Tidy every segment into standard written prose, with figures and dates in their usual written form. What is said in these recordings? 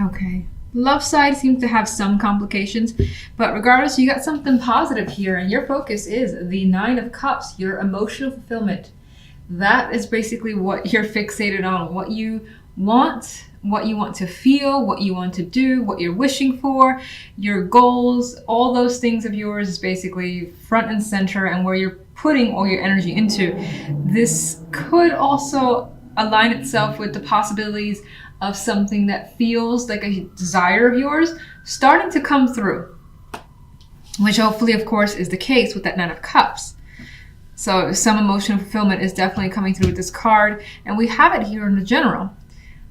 Okay. Love side seems to have some complications, but regardless, you got something positive here, and your focus is the Nine of Cups, your emotional fulfillment. That is basically what you're fixated on, what you want to feel, what you want to do, what you're wishing for, your goals, all those things of yours is basically front and center and where you're putting all your energy into. This could also align itself with the possibilities of something that feels like a desire of yours starting to come through, which hopefully, of course, is the case with that Nine of Cups. So some emotional fulfillment is definitely coming through with this card. And we have it here in the general.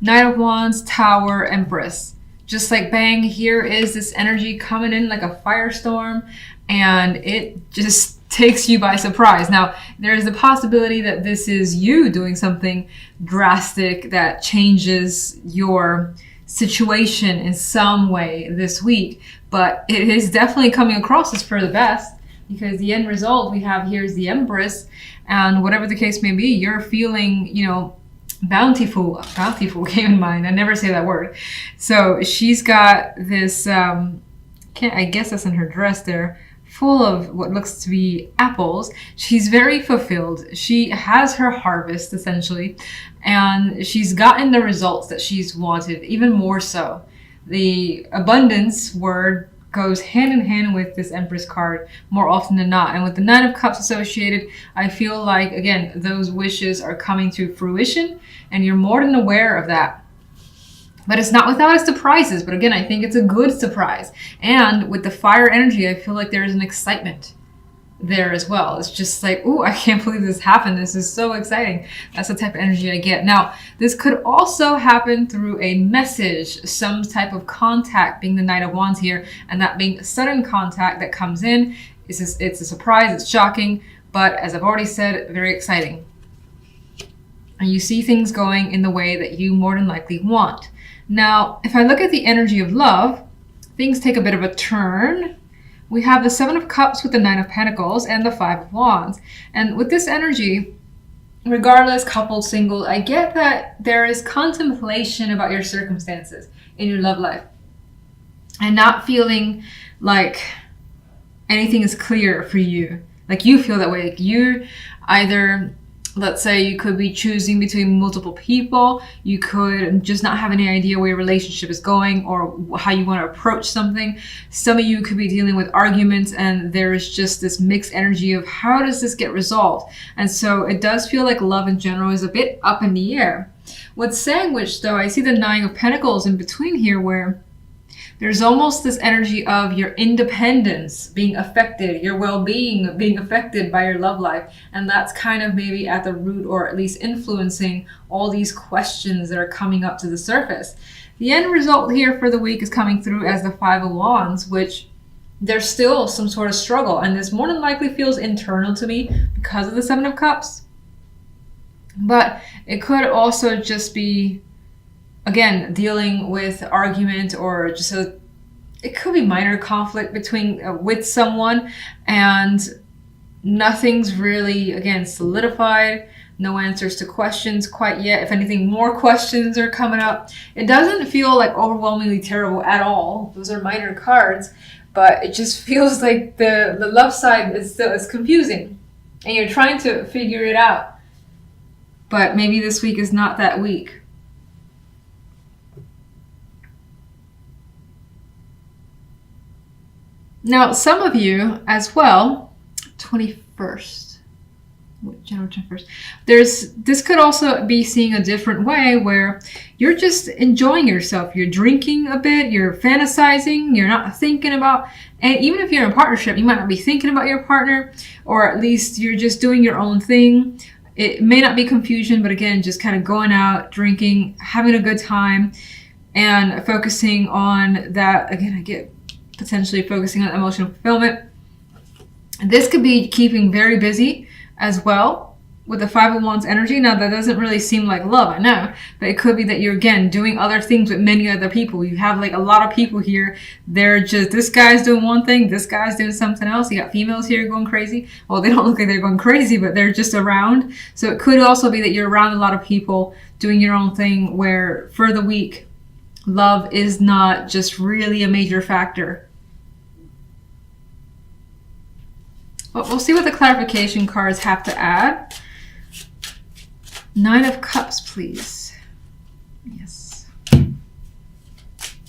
Knight of Wands, Tower, Empress. Just like bang, here is this energy coming in like a firestorm. And it just takes you by surprise. Now, there's the possibility that this is you doing something drastic that changes your situation in some way this week. But it is definitely coming across as for the best. Because the end result we have here is the Empress, and whatever the case may be, you're feeling, bountiful came in mind. I never say that word. So she's got this, I guess that's in her dress there, full of what looks to be apples. She's very fulfilled. She has her harvest essentially, and she's gotten the results that she's wanted, even more so. The abundance word goes hand in hand with this Empress card more often than not. And with the Nine of Cups associated, I feel like, again, those wishes are coming to fruition and you're more than aware of that. But it's not without its surprises. But again, I think it's a good surprise. And with the fire energy, I feel like there is an excitement there as well. It's just like, ooh, I can't believe this happened. This is so exciting. That's the type of energy I get. Now, this could also happen through a message, some type of contact, being the Knight of Wands here, and that being sudden contact that comes in. It's a surprise, it's shocking, but as I've already said, very exciting. And you see things going in the way that you more than likely want. Now, if I look at the energy of love, things take a bit of a turn. We have the Seven of Cups with the Nine of Pentacles and the Five of Wands. And with this energy, regardless, coupled, single, I get that there is contemplation about your circumstances in your love life. And not feeling like anything is clear for you. Like you feel that way. Like you either, let's say you could be choosing between multiple people. You could just not have any idea where your relationship is going or how you want to approach something. Some of you could be dealing with arguments and there is just this mixed energy of how does this get resolved? And so it does feel like love in general is a bit up in the air. With Sandwich though, I see the Nine of Pentacles in between here where there's almost this energy of your independence being affected, your well-being being affected by your love life. And that's kind of maybe at the root or at least influencing all these questions that are coming up to the surface. The end result here for the week is coming through as the Five of Wands, which there's still some sort of struggle. And this more than likely feels internal to me because of the Seven of Cups. But it could also just be, again, dealing with argument or just it could be minor conflict between with someone and nothing's really, again, solidified. No answers to questions quite yet. If anything, more questions are coming up. It doesn't feel like overwhelmingly terrible at all. Those are minor cards, but it just feels like the love side is confusing and you're trying to figure it out. But maybe this week is not that week. Now, some of you as well, 21st, January 21st, this could also be seeing a different way where you're just enjoying yourself. You're drinking a bit, you're fantasizing, you're not thinking about, and even if you're in a partnership, you might not be thinking about your partner, or at least you're just doing your own thing. It may not be confusion, but again, just kind of going out, drinking, having a good time, and focusing on that. Again, I get potentially focusing on emotional fulfillment. This could be keeping very busy as well with the Five of Wands energy. Now, that doesn't really seem like love, I know, but it could be that you're, again, doing other things with many other people. You have like a lot of people here. They're just, this guy's doing one thing, this guy's doing something else. You got females here going crazy. Well, they don't look like they're going crazy, but they're just around. So it could also be that you're around a lot of people doing your own thing where for the week, love is not just really a major factor. But we'll see what the clarification cards have to add. 9 of Cups, please. Yes.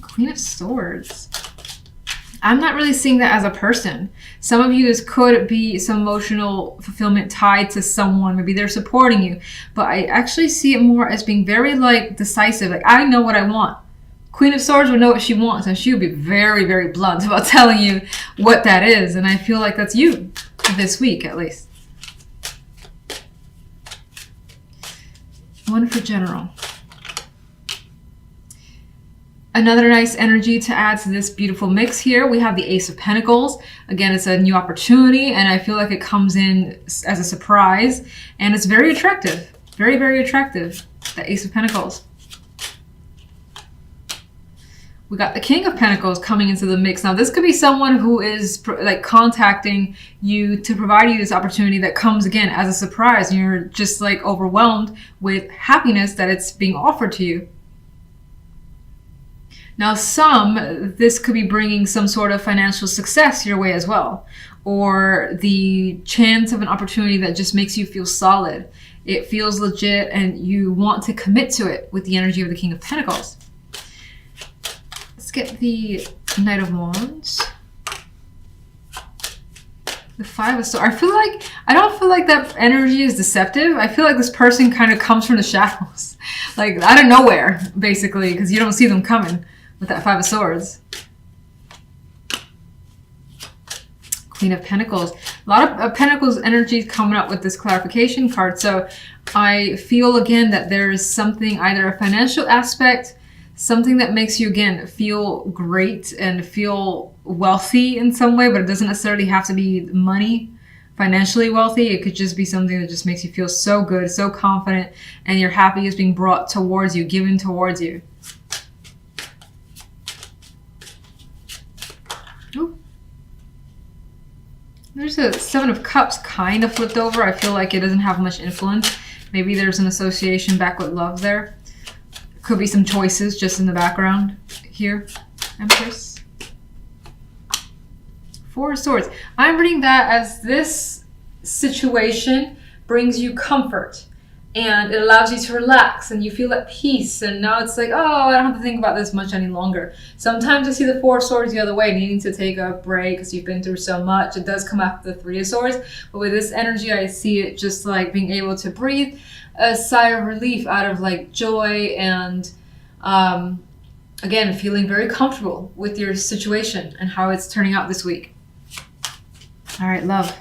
Queen of Swords. I'm not really seeing that as a person. Some of you, this could be some emotional fulfillment tied to someone. Maybe they're supporting you. But I actually see it more as being very like decisive. Like, I know what I want. Queen of Swords would know what she wants, and she would be very, very blunt about telling you what that is. And I feel like that's you this week, at least. 1 for general. Another nice energy to add to this beautiful mix here. We have the Ace of Pentacles. Again, it's a new opportunity, and I feel like it comes in as a surprise, and it's very attractive. Very, very attractive. The Ace of Pentacles. We got the King of Pentacles coming into the mix. Now, this could be someone who is like contacting you to provide you this opportunity that comes again as a surprise. And you're just like overwhelmed with happiness that it's being offered to you. Now, this could be bringing some sort of financial success your way as well. Or the chance of an opportunity that just makes you feel solid. It feels legit and you want to commit to it with the energy of the King of Pentacles. Get the Knight of Wands, the 5 of Swords. I don't feel like that energy is deceptive. I feel like this person kind of comes from the shadows, like out of nowhere, basically, because you don't see them coming with that 5 of Swords. Queen of Pentacles. A lot of Pentacles energy coming up with this clarification card. So I feel again that there is something, either a financial aspect, something that makes you, again, feel great and feel wealthy in some way, but it doesn't necessarily have to be money, financially wealthy. It could just be something that just makes you feel so good, so confident, and your happiness being brought towards you, given towards you. Ooh. There's a 7 of Cups kind of flipped over. I feel like it doesn't have much influence. Maybe there's an association back with love there. Could be some choices just in the background here. Empress. 4 of Swords. I'm reading that as this situation brings you comfort and it allows you to relax and you feel at peace. And now it's like, oh, I don't have to think about this much any longer. Sometimes I see the 4 of Swords the other way, needing to take a break because you've been through so much. It does come after the 3 of Swords. But with this energy, I see it just like being able to breathe a sigh of relief out of like joy and again, feeling very comfortable with your situation and how it's turning out this week. All right, love.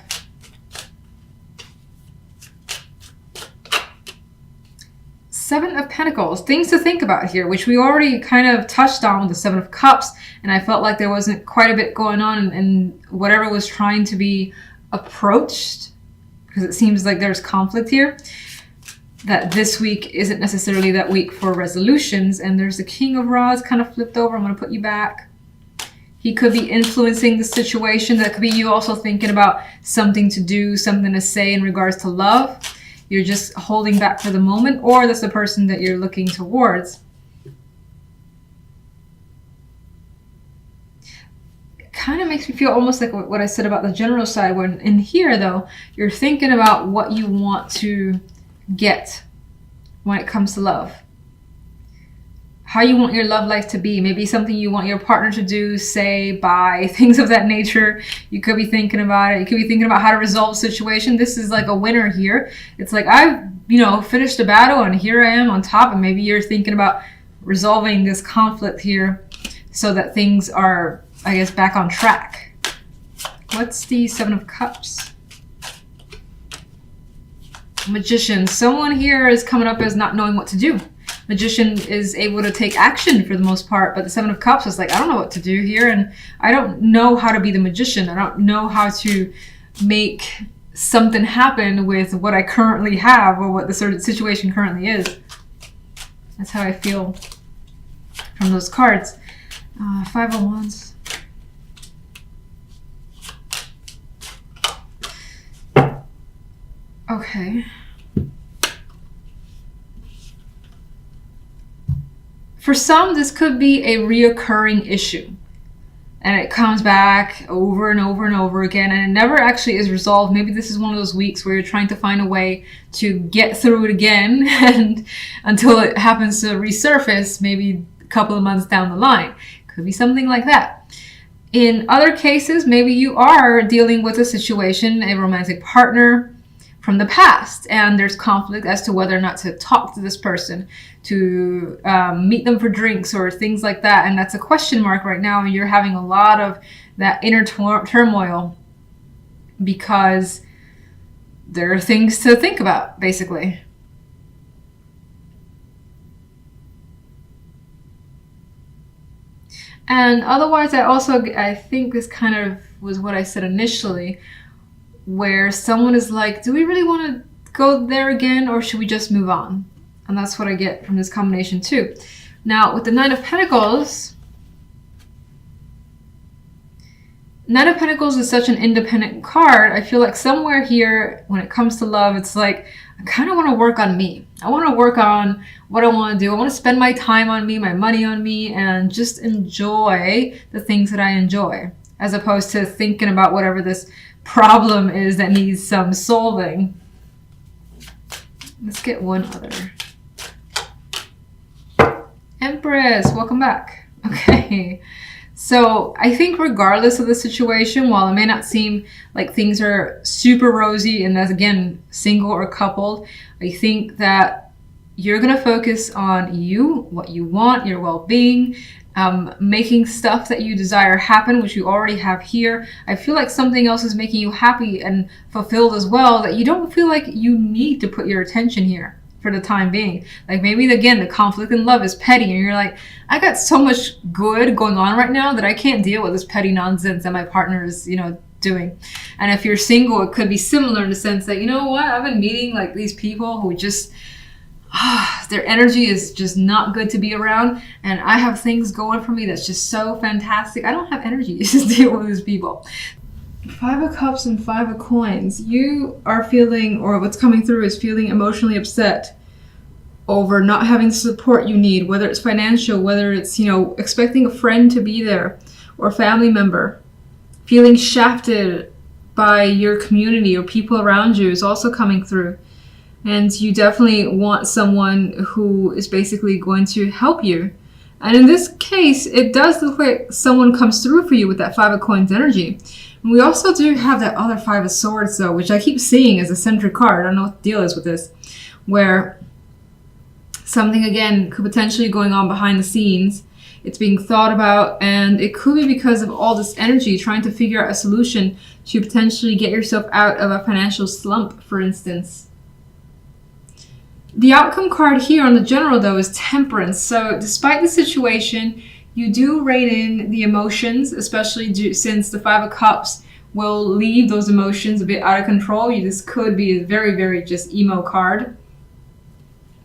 Seven of Pentacles, things to think about here, which we already kind of touched on with the 7 of Cups, and I felt like there wasn't quite a bit going on in whatever was trying to be approached, because it seems like there's conflict here. That this week isn't necessarily that week for resolutions. And there's the King of Rods kind of flipped over. I'm going to put you back. He could be influencing the situation. That could be you also thinking about something to do, something to say in regards to love. You're just holding back for the moment, or that's the person that you're looking towards. It kind of makes me feel almost like what I said about the general side, when in here though, you're thinking about what you want to get when it comes to love, how you want your love life to be, maybe something you want your partner to do, say, buy, things of that nature. You could be thinking about it. You could be thinking about how to resolve a situation. This is like a winner here. It's like, I've finished the battle and here I am on top, and maybe you're thinking about resolving this conflict here so that things are, I guess, back on track. What's the 7 of Cups? Magician. Someone here is coming up as not knowing what to do. Magician is able to take action for the most part, but the 7 of Cups is like, I don't know what to do here, and I don't know how to be the magician. I don't know how to make something happen with what I currently have, or what the sort of situation currently is. That's how I feel from those cards. 5 of Wands. Okay. For For some, this could be a reoccurring issue. And it comes back over and over and over again, and it never actually is resolved. Maybe this is one of those weeks where you're trying to find a way to get through it again, and until it happens to resurface, maybe a couple of months down the line. Could be something like that. In other cases, maybe you are dealing with a situation, a romantic partner from the past, and there's conflict as to whether or not to talk to this person, to meet them for drinks or things like that, and that's a question mark right now, and you're having a lot of that inner turmoil because there are things to think about, basically. And otherwise, I think this kind of was what I said initially, where someone is like, do we really want to go there again, or should we just move on? And that's what I get from this combination too. Now, with the Nine of Pentacles is such an independent card. I feel like somewhere here, when it comes to love, it's like, I kind of want to work on me. I want to work on what I want to do. I want to spend my time on me, my money on me, and just enjoy the things that I enjoy, as opposed to thinking about whatever this problem is that needs some solving. Let's get one other. Empress, welcome back. Okay, so I think regardless of the situation, while it may not seem like things are super rosy, and that's again single or coupled, I think that you're gonna focus on you, what you want, your well-being, making stuff that you desire happen, which you already have here. I feel like something else is making you happy and fulfilled as well, that you don't feel like you need to put your attention here for the time being. Like maybe again, the conflict in love is petty, and you're like, I got so much good going on right now that I can't deal with this petty nonsense that my partner is, doing. And if you're single, it could be similar in the sense that, you know what, I've been meeting like these people who just their energy is just not good to be around, and I have things going for me that's just so fantastic. I don't have energy to deal with these people. Five of Cups and Five of Coins. You are feeling, or what's coming through is feeling emotionally upset over not having the support you need, whether it's financial, whether it's, expecting a friend to be there or a family member. Feeling shafted by your community or people around you is also coming through. And you definitely want someone who is basically going to help you. And in this case, it does look like someone comes through for you with that Five of Coins energy. And we also do have that other Five of Swords, though, which I keep seeing as a centric card. I don't know what the deal is with this. Where something, again, could potentially going on behind the scenes. It's being thought about, and it could be because of all this energy, trying to figure out a solution to potentially get yourself out of a financial slump, for instance. The outcome card here on the general, though, is Temperance. So despite the situation, you do rein in the emotions, especially since the Five of Cups will leave those emotions a bit out of control. This could be a very, very just emo card.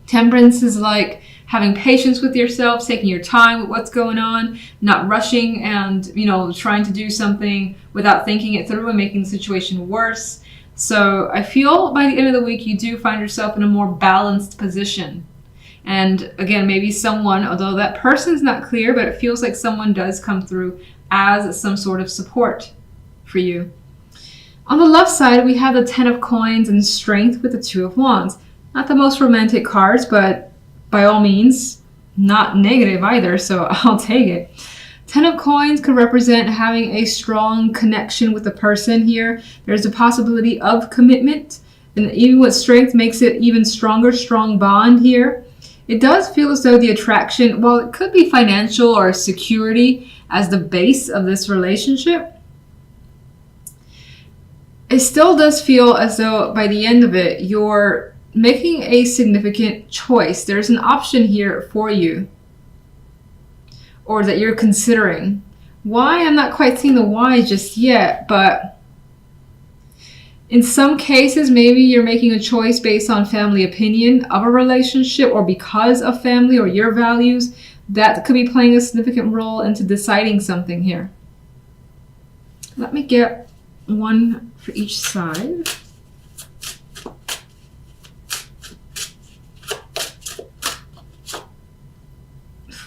Temperance is like having patience with yourself, taking your time with what's going on, not rushing and, trying to do something without thinking it through and making the situation worse. So I feel by the end of the week, you do find yourself in a more balanced position. And again, maybe someone, although that person's not clear, but it feels like someone does come through as some sort of support for you. On the left side, we have the Ten of Coins and Strength with the Two of Wands. Not the most romantic cards, but by all means, not negative either, so I'll take it. Ten of Coins could represent having a strong connection with the person here. There's a possibility of commitment, and even with Strength makes it even stronger, strong bond here. It does feel as though the attraction, while it could be financial or security as the base of this relationship, it still does feel as though by the end of it, you're making a significant choice. There's an option here for you, or that you're considering. Why? I'm not quite seeing the why just yet, but in some cases, maybe you're making a choice based on family opinion of a relationship, or because of family or your values. That could be playing a significant role into deciding something here. Let me get one for each side.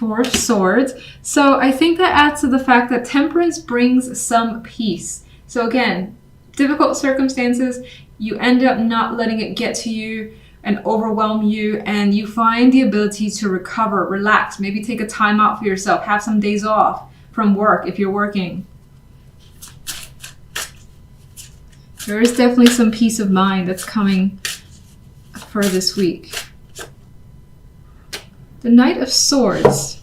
Four of Swords. So I think that adds to the fact that temperance brings some peace. So again, difficult circumstances, you end up not letting it get to you and overwhelm you, and you find the ability to recover, relax, maybe take a time out for yourself, have some days off from work if you're working. There is definitely some peace of mind that's coming for this week. The Knight of Swords.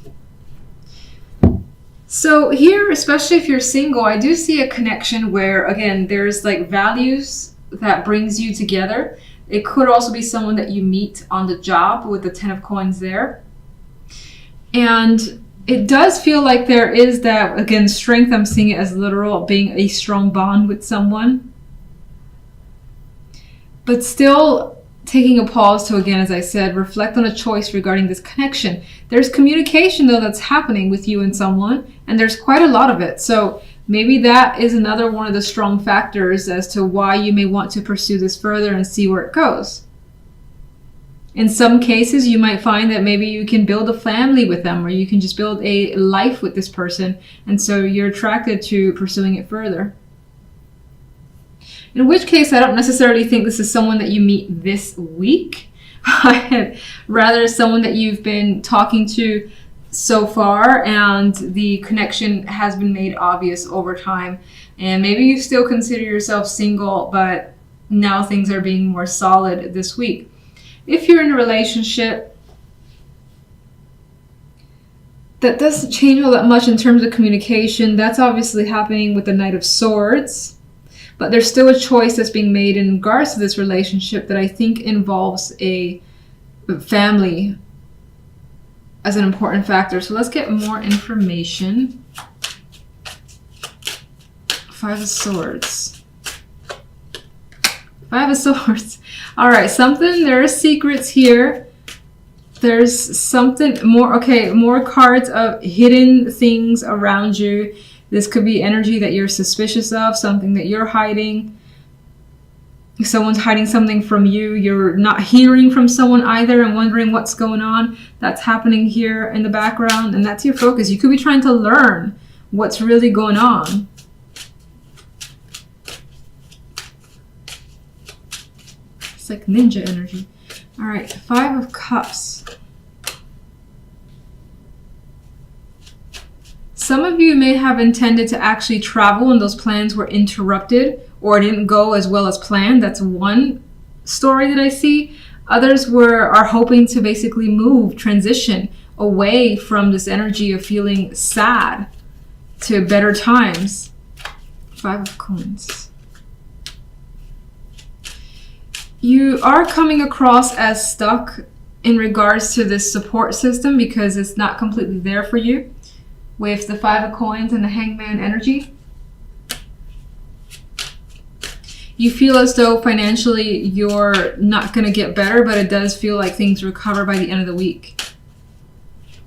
So here, especially if you're single, I do see a connection where, again, there's like values that brings you together. It could also be someone that you meet on the job with the 10 of Coins there. And it does feel like there is that, again, strength. I'm seeing it as literal, being a strong bond with someone. But still taking a pause to, again, as I said, reflect on a choice regarding this connection. There's communication, though, that's happening with you and someone, and there's quite a lot of it. So maybe that is another one of the strong factors as to why you may want to pursue this further and see where it goes. In some cases, you might find that maybe you can build a family with them, or you can just build a life with this person, and so you're attracted to pursuing it further. In which case, I don't necessarily think this is someone that you meet this week. Rather, someone that you've been talking to so far, and the connection has been made obvious over time. And maybe you still consider yourself single, but now things are being more solid this week. If you're in a relationship, that doesn't change all that much in terms of communication. That's obviously happening with the Knight of Swords. But there's still a choice that's being made in regards to this relationship that I think involves a family as an important factor. So let's get more information. Five of Swords. Five of Swords. All right, there are secrets here. There's something more. Okay, more cards of hidden things around you. This could be energy that you're suspicious of, something that you're hiding. Someone's hiding something from you. You're not hearing from someone either and wondering what's going on. That's happening here in the background, and that's your focus. You could be trying to learn what's really going on. It's like ninja energy. All right, Five of Cups. Some of you may have intended to actually travel and those plans were interrupted or didn't go as well as planned. That's one story that I see. Others are hoping to basically transition away from this energy of feeling sad to better times. Five of Coins. You are coming across as stuck in regards to this support system because it's not completely there for you. With the Five of Coins and the Hangman energy, you feel as though financially you're not going to get better, but it does feel like things recover by the end of the week.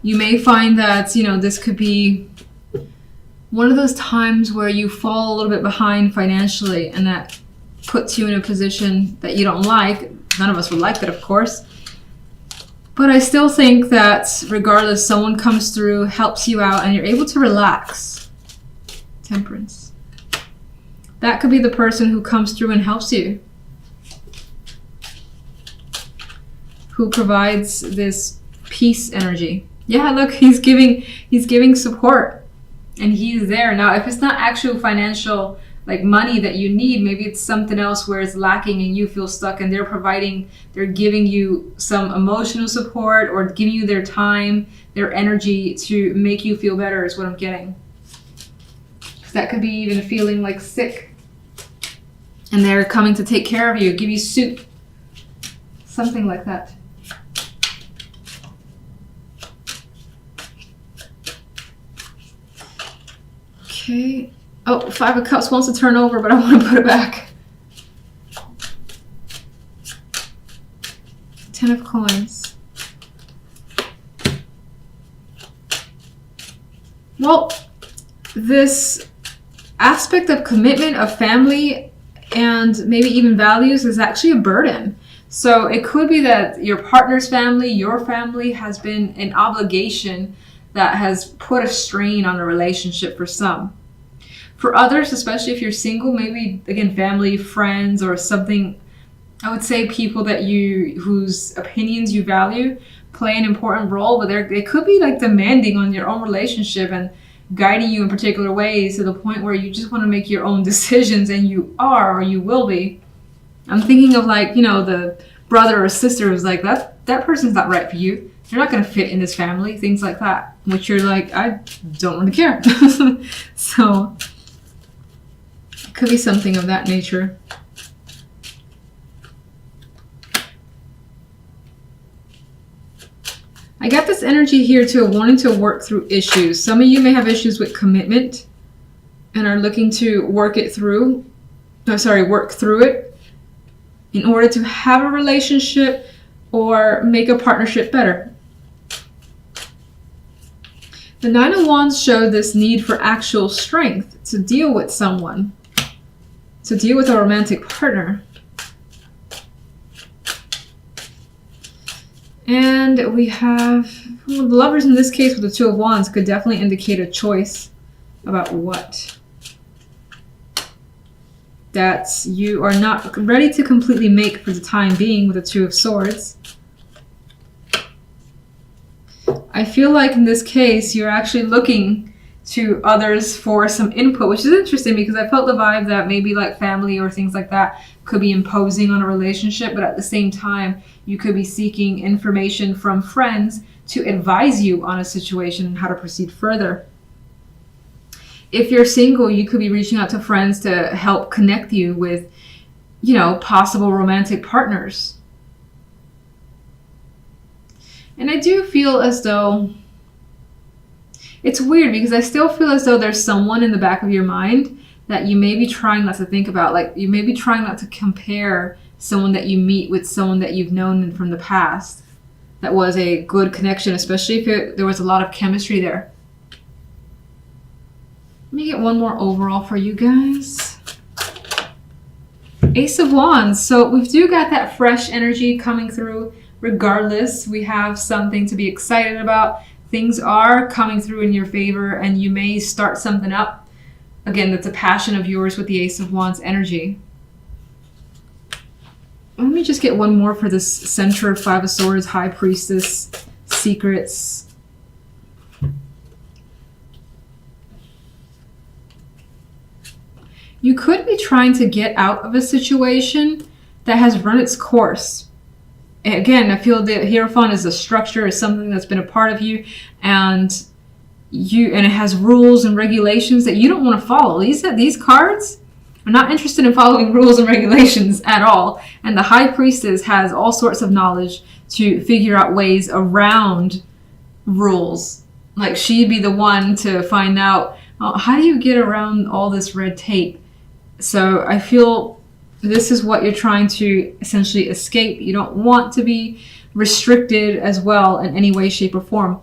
You may find that, this could be one of those times where you fall a little bit behind financially, and that puts you in a position that you don't like. None of us would like that, of course. But I still think that regardless, someone comes through, helps you out, and you're able to relax. Temperance. That could be the person who comes through and helps you. Who provides this peace energy. Yeah, look, he's giving support. And he's there. Now, if it's not actual financial money that you need, maybe it's something else where it's lacking and you feel stuck, and they're giving you some emotional support or giving you their time, their energy to make you feel better is what I'm getting. That could be even feeling like sick and they're coming to take care of you, give you soup, something like that. Okay. Oh, Five of Cups wants to turn over, but I want to put it back. 10 of Coins. Well, this aspect of commitment, of family, and maybe even values is actually a burden. So it could be that your partner's family, your family has been an obligation that has put a strain on a relationship for some. For others, especially if you're single, maybe again family, friends, or something, I would say people that whose opinions you value play an important role, but they could be like demanding on your own relationship and guiding you in particular ways to the point where you just want to make your own decisions, and you are, or you will be. I'm thinking of like, the brother or sister who's like, that person's not right for you. You're not going to fit in this family, things like that, which you're like, I don't really care. So it could be something of that nature. I got this energy here too, wanting to work through issues. Some of you may have issues with commitment and are looking to work through it in order to have a relationship or make a partnership better. The Nine of Wands showed this need for actual strength to deal with someone, to deal with a romantic partner. And we have the Lovers in this case with the Two of Wands could definitely indicate a choice about what that you are not ready to completely make for the time being with the Two of Swords. I feel like in this case, you're actually looking to others for some input, which is interesting because I felt the vibe that maybe like family or things like that could be imposing on a relationship, but at the same time, you could be seeking information from friends to advise you on a situation and how to proceed further. If you're single, you could be reaching out to friends to help connect you with, possible romantic partners. And I do feel as though it's weird because I still feel as though there's someone in the back of your mind that you may be trying not to think about. Like you may be trying not to compare someone that you meet with someone that you've known from the past that was a good connection, especially if there was a lot of chemistry there. Let me get one more overall for you guys. Ace of Wands. So we do got that fresh energy coming through. Regardless, we have something to be excited about. Things are coming through in your favor and you may start something up. Again, that's a passion of yours with the Ace of Wands energy. Let me just get one more for this center of Five of Swords, High Priestess, secrets. You could be trying to get out of a situation that has run its course. Again, I feel the Hierophant is a structure, is something that's been a part of you, and it has rules and regulations that you don't want to follow. These cards are not interested in following rules and regulations at all. And the High Priestess has all sorts of knowledge to figure out ways around rules. Like she'd be the one to find out, how do you get around all this red tape? So I feel this is what you're trying to essentially escape. You don't want to be restricted as well in any way, shape, or form.